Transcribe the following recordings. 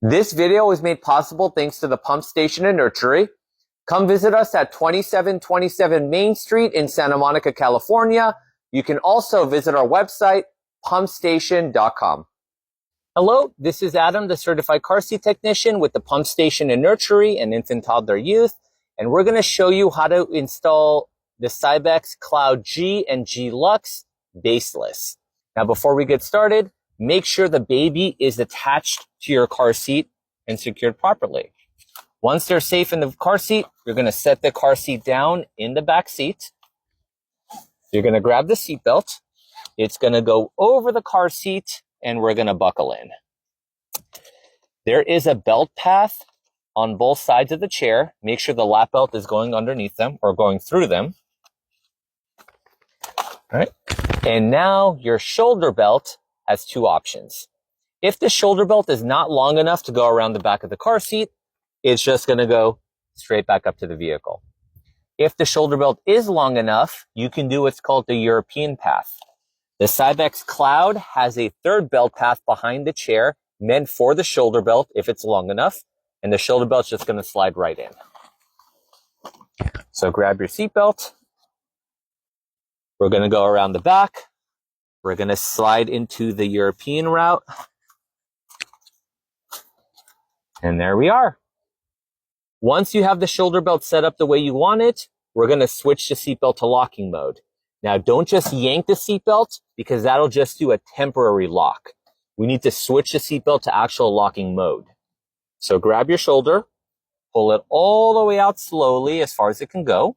This video was made possible thanks to the Pump Station and Nursery. Come visit us at 2727 Main Street in Santa Monica, California. You can also visit our website, pumpstation.com. Hello, this is Adam, the certified car seat technician with the Pump Station and Nursery and Infant Toddler Youth. And we're going to show you how to install the Cybex Cloud G and G Lux Baseless. Now, before we get started, make sure the baby is attached to your car seat and secured properly. Once they're safe in the car seat, you're going to set the car seat down in the back seat. You're going to grab the seat belt. It's going to go over the car seat and we're going to buckle in. There is a belt path on both sides of the chair. Make sure the lap belt is going underneath them or going through them. All right. And now your shoulder belt has two options. If the shoulder belt is not long enough to go around the back of the car seat, it's just going to go straight back up to the vehicle. If the shoulder belt is long enough, you can do what's called the European path. The Cybex Cloud has a third belt path behind the chair meant for the shoulder belt if it's long enough, and the shoulder belt's just going to slide right in. So grab your seat belt. We're going to go around the back. We're going to slide into the European route. And there we are. Once you have the shoulder belt set up the way you want it, we're going to switch the seatbelt to locking mode. Now, don't just yank the seatbelt because that'll just do a temporary lock. We need to switch the seatbelt to actual locking mode. So grab your shoulder, pull it all the way out slowly as far as it can go.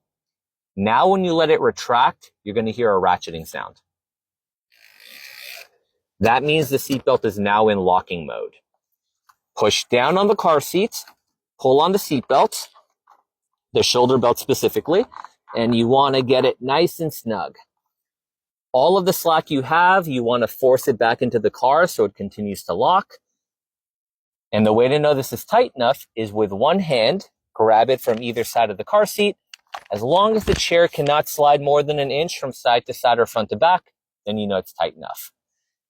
Now, when you let it retract, you're going to hear a ratcheting sound. That means the seatbelt is now in locking mode. Push down on the car seat, pull on the seatbelt, the shoulder belt specifically, and you want to get it nice and snug. All of the slack you have, you want to force it back into the car so it continues to lock. And the way to know this is tight enough is with one hand, grab it from either side of the car seat. As long as the chair cannot slide more than an inch from side to side or front to back, then you know it's tight enough.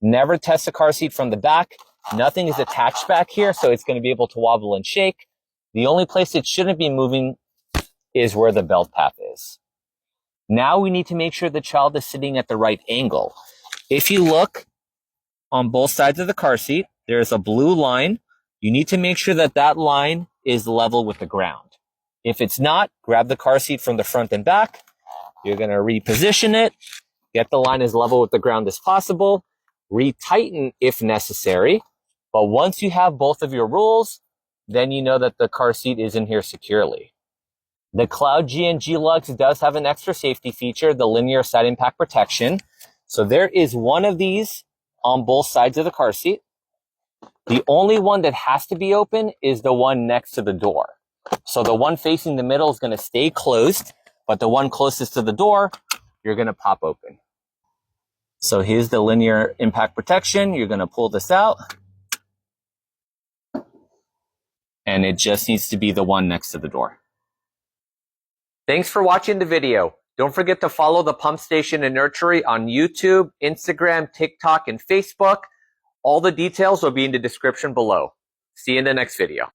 Never test the car seat from the back. Nothing is attached back here, so it's going to be able to wobble and shake. The only place it shouldn't be moving is where the belt path is. Now we need to make sure the child is sitting at the right angle. If you look on both sides of the car seat, there's a blue line. You need to make sure that that line is level with the ground. If it's not, grab the car seat from the front and back. You're going to reposition it, get the line as level with the ground as possible, retighten if necessary. But once you have both of your rules, then you know that the car seat is in here securely. The Cloud G and G Lux does have an extra safety feature, the linear side impact protection. So there is one of these on both sides of the car seat. The only one that has to be open is the one next to the door. So the one facing the middle is going to stay closed, but the one closest to the door, you're going to pop open. So here's the linear impact protection. You're going to pull this out. And it just needs to be the one next to the door. Thanks for watching the video. Don't forget to follow the Pump Station and Nursery on YouTube, Instagram, TikTok, and Facebook. All the details will be in the description below. See you in the next video.